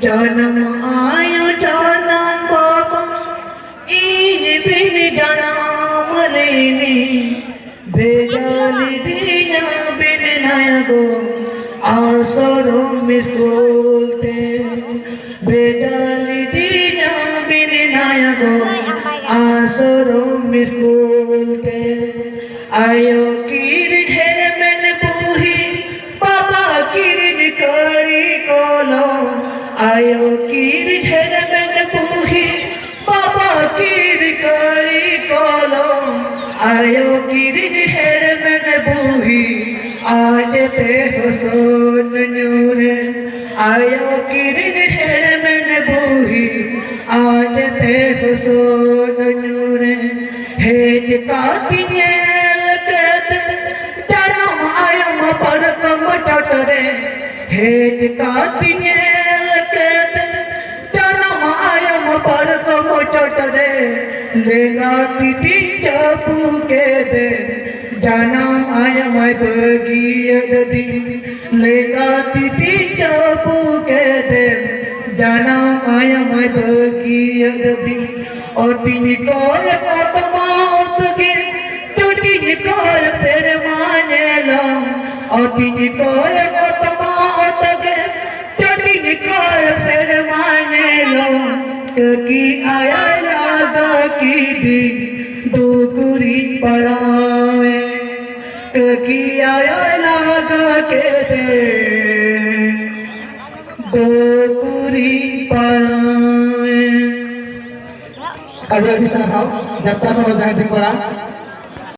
जन्म आयो जन्म बाबा ईद बिन जन्म लेने भेजल दीना बिन नयगो आसरो मिसकोलते भेजल दीना बिन नयगो आसरो मिसकोलते आयो किरण हेर मन बुही बाबा किरण करी कोलो आयो किरण हेर मन बुही बाबा किरण करी कोलो आयो किरण हेर मन बुही आज ते हुसैन नूरे आयो किरण हेर मन बुही आज ते हुसैन नूरे हेज का किनेल केत जन्म आयम पर कम चटरे हेज का किनेल केत जन्म आयम पर कम चटरे लेगा तिथि चपू के दे जन्म आयम बगियत दिन लेगा तिथि चपू के दे जन्म आयम बगियत दिन और तीन कोल कटमाउत के तो तीन कोल फिर माने लो और तीन कोल कटमाउत के तो तीन कोल फिर माने लो कि आया लागा की दिन दुकुरी परावे कि आया लागा के दे दुकुरी परावे अभी अभी साथ आओ जब तक समझ जाए दिन पड़ा